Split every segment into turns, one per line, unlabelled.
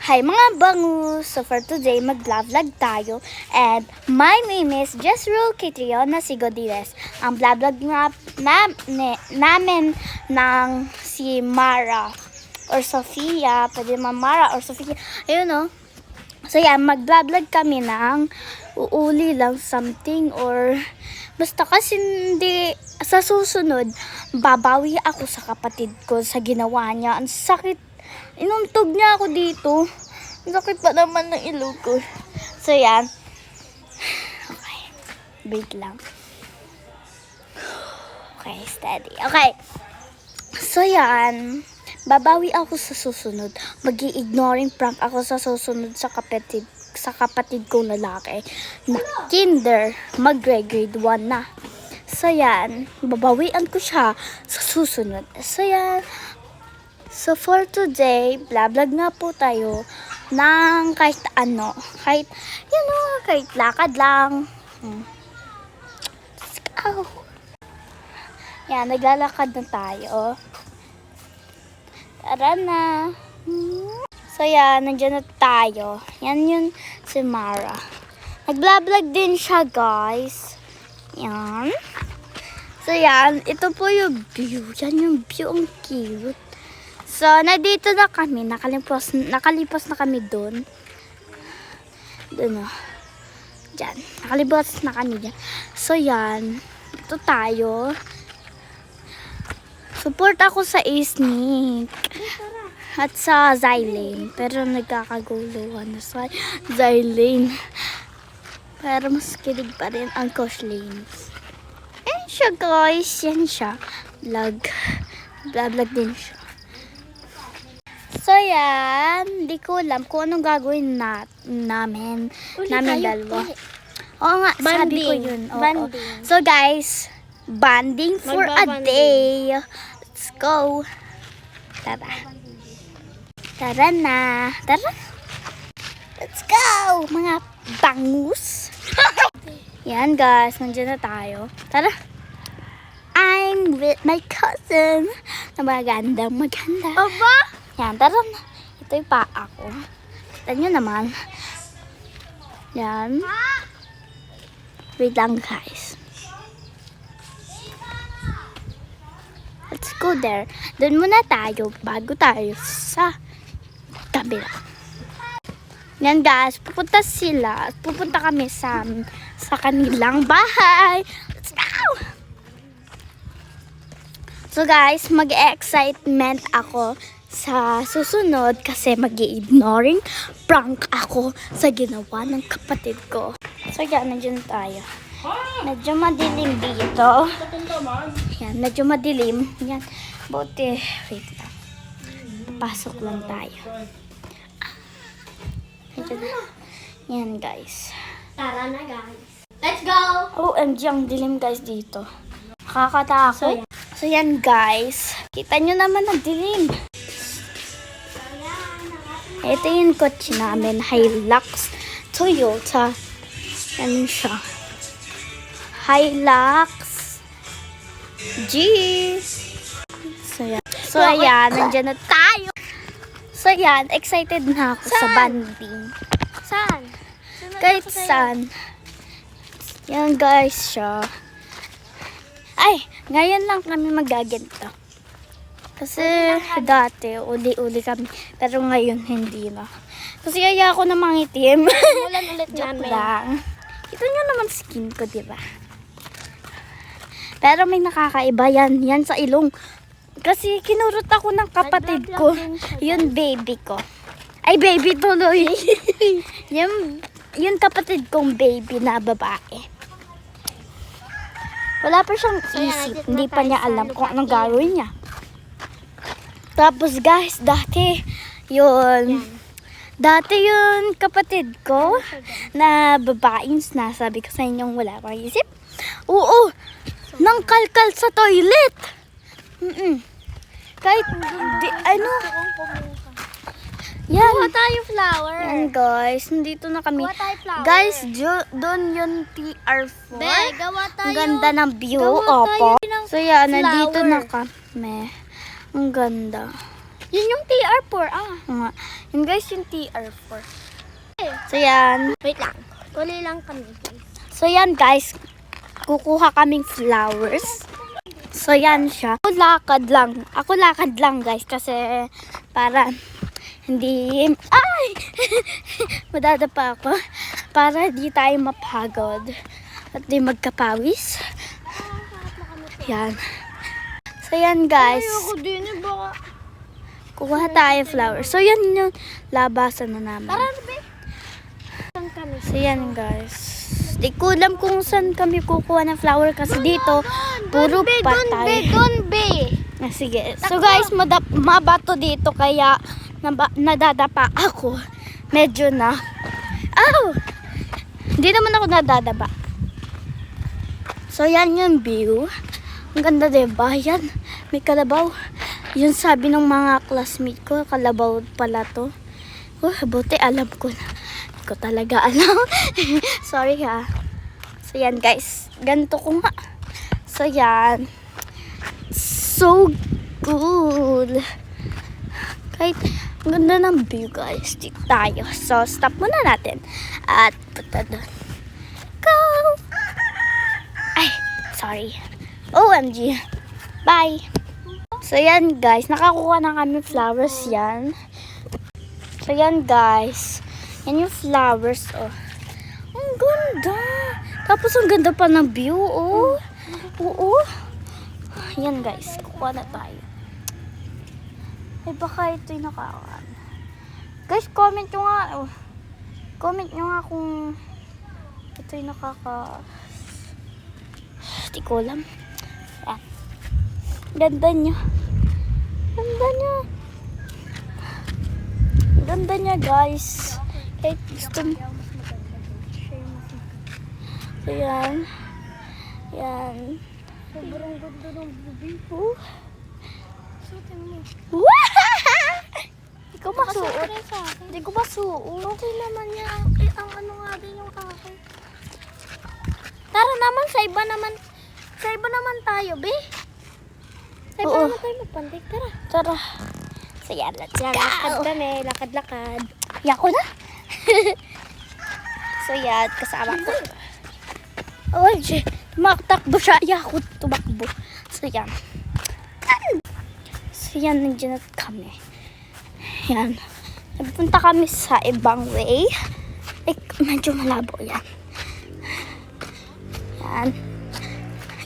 Hi mga bangus! So for today, mag-vlog tayo. And my name is Jessrul Catriona Sigodiles. Ang vlog namin ng si Mara or Sofia. Pwede naman Mara or Sofia. Ayun o. So yan, mag-vlog kami ng uuli lang something or basta kasi hindi sa susunod, babawi ako sa kapatid ko sa ginawa niya. Ang sakit. Inuntog niya ako dito. Ang sakit pa naman ng ilog ko. So, yan. Okay. Wait lang. Okay, steady. Okay. So, yan. Babawi ako sa susunod. Mag-i-ignoring prank ako sa susunod sa kapatid kong lalaki. Na kinder. Mag-grade 1 na. So, yan. Babawian ko siya sa susunod. So, yan. So, for today, vlog nga po tayo ng kahit ano. Kahit, kahit lakad lang. Let's go. Yan, naglalakad na tayo. Tara na. So, yan, nandiyan na tayo. Yan yun si Mara. Nag-vlog din siya, guys. Yan. So, yan. Ito po yung view. Yan yung view. Ang cute. So, nandito na kami. Nakalipas na kami doon. Doon o. Diyan. Nakalipas na kami dyan. So, yan. Ito tayo. Support ako sa Isnik. At sa Zylane. Pero nagkakaguluhan na sa Zylane. Pero mas kilig pa rin ang Coach Lanes. Yan siya, guys. Yan siya. Vlog din siya. So, yan. Hindi ko alam kung anong gagawin namin dalawa. Oo nga, sabi ko yun.
Banding.
So, guys, banding for a day. Let's go. Tara. Tara na. Tara. Let's go, mga bangus. Yan, guys. Nandiyan na tayo. Tara. I'm with my cousin. Na maganda.
Aba?
Yan, tara na. Ito yung paa ko. Kita nyo naman. Yan. Wait lang, guys. Let's go there. Doon muna tayo bago tayo sa kabila. Yan, guys. Pupunta sila. Pupunta kami sa kanilang bahay. Let's go! So, guys, mag-excitement ako sa susunod kasi mag-i-ignoring prank ako sa ginawa ng kapatid ko. So, yan, nandiyan tayo. Medyo madilim dito. Yan, medyo madilim. Yan, buti. Wait lang. Pasok lang tayo. Yan, guys.
Tara na, guys. Let's go!
OMG, ang dilim, guys, dito. Nakakatakot. So, yan, guys. Kita nyo naman ang dilim. Ito yung kotse namin, Hilux Toyota. Ano siya? Hilux G. So, ayan, nandiyan na tayo. So, ayan, excited na ako sa banding.
Saan?
Kahit saan. Yan, guys, siya. Ay, ngayon lang kami magaganto. Kasi dati, uli-uli kami. Pero ngayon, hindi na. Kasi kaya ako na mangitim.
Ulan ulit
Joke
namin.
lang. Ito nyo naman skin ko, diba? Pero may nakakaiba yan. Yan sa ilong. Kasi kinurot ako ng kapatid ko. Yun, baby ko. Ay, baby tuloy. Yun kapatid kong baby na babae. Wala pa siyang isip. Hindi pa niya alam kung anong gagawin niya. Tapos, guys, dati yun kapatid ko na babaeng nasabi ko sa inyong wala pang isip. Oo, nang kalkal sa toilet. Kahit, yan.
Kuha tayo flower.
Yan, guys, nandito na kami.
Kuha tayo flower.
Guys, doon yung PR4.
Be, gawa tayo.
Ang ganda ng view.
Gawa tayo
Opo.
ng
So, yan, nandito
flower.
na kami. Ang ganda.
Yun yung TR4,
Nga. Yun guys, yung TR4. So yan.
Wait lang. Tuloy lang kami, guys.
So yan guys. Kukuha kaming flowers. So yan siya. Ako lakad lang guys. Kasi para hindi... Ay! Madadapa ako. Para di tayo mapagod. At di magkapawis. Yan. So yan guys.
Ayoko din, baka...
Kukuha tayo flowers. So yan yung labasan na namin.
Tara, be. Saan kami?
So yan guys. Di ko alam kung saan kami kukuha ng flower kasi dito puro patay.
Doon, be.
Ah, sige. So guys, mabato dito kaya nadadapa ako. Medyo na. Ow! Hindi naman ako nadadapa. So yan yung view. Ang ganda diba? Yan. May kalabaw. Yun sabi ng mga classmate ko, kalabaw pala to. Buti alam ko na. Hindi ko talaga alam. Sorry ha. So yan guys. Ganito ko nga. So yan. So good. Kahit ang ganda ng view guys. Dito tayo. So stop muna natin. At punta doon. Go! Ay, sorry. OMG. Bye. So yan guys, nakakuha na kami flowers yan. So yan guys. Yan yung flowers oh. Ang ganda. Tapos ang ganda pa ng view oh. Oo. Yan guys, kukuha na tayo. Ay baka ito yung nakakaan. Guys, comment nyo nga oh. Comment nyo nga kung ito yung nakaka... Di ko alam. Yan. Ganda niya. Ganda niya. Ganda niya guys. Kahit gusto mo. So yan. Yan.
Sobrang ganda ng bubi. Suotin mo.
Hindi ko masuot.
Nakasuot sa akin.
Hindi ko masuot.
Okay naman niya. Ang ano nga din yung akin. Tara naman, sa iba naman tayo, be. Sa iba
Oo.
naman tayo magpantik. Tara.
Tara. So yan, let's go.
Lakad kami. Lakad-lakad.
Yan ko na. So yan, kasama ko. Oh, tumakbo siya. Yan ako tumakbo. So yan. So yan, nandiyan na kami. Yan. Nagpunta kami sa ibang way. Medyo malabo yan. Yan.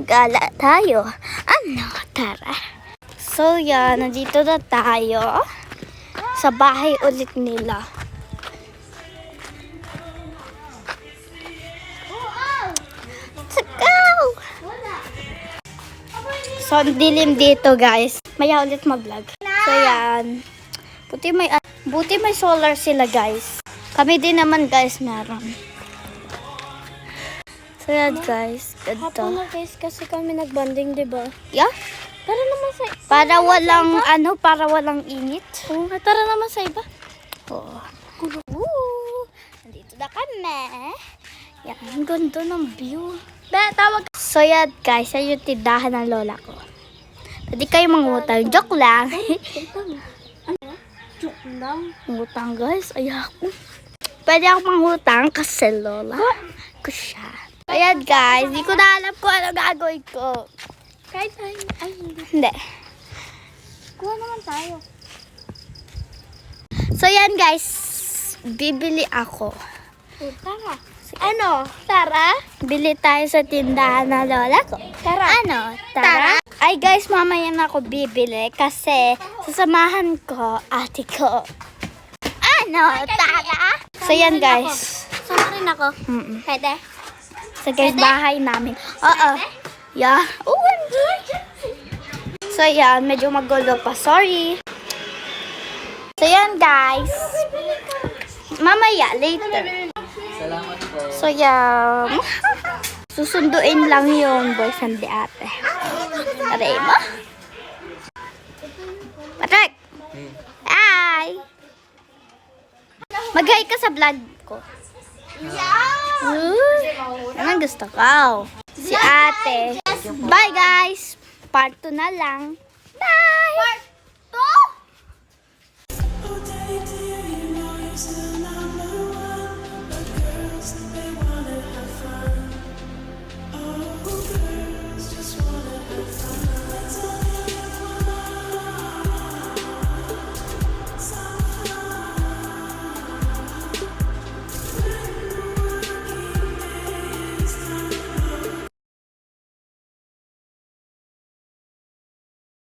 Gala tayo. Ano? Tara. So yan, nandito na tayo. Sa bahay ulit nila. Let's go! So, ang dilim dito guys. Maya ulit mag-vlog. So yan. Buti may solar sila guys. Kami din naman guys meron. So yan guys.
Hapon
Ganito.
na guys kasi kami nagbanding, diba?
Yeah?
Tara naman sa...
Para walang init.
Oo, tara naman sa iba.
Oh. Nandito na kami. Yan, ang ganda ng view.
Tawag.
So yan guys, yan yung tindahan ng lola ko. Pwede kayo mangutang. Joke lang.
Joke lang.
Mangutang guys, ayoko. Pwede ako mangutang kasi lola ko siya. Ayan guys, di ko na alam kung ano gagawin ko.
Kahit tayo. Ay, hindi.
Hindi.
Kuha naman tayo.
So yan guys, bibili ako.
Tara. Ano? Tara?
Bili tayo sa tindahan ng lola ko.
Tara.
Ano? Tara? Ay guys, mamaya na ako bibili kasi sasamahan ko ate ko. Ano? Tara? So yan guys.
Sama rin ako. Pwede?
Sa guys, bahay namin. Oo. Yeah. OMG! So yan, medyo magulo pa. Sorry. So yan guys. Mamaya, later.
Salamat po.
So yan. Susunduin lang yung boyfriend ni ate. Aray mo? Patrick! Hi! Mag-hi ka sa vlog ko. Anong gusto ko? Si ate. Bye guys! Part 2 na lang. Bye!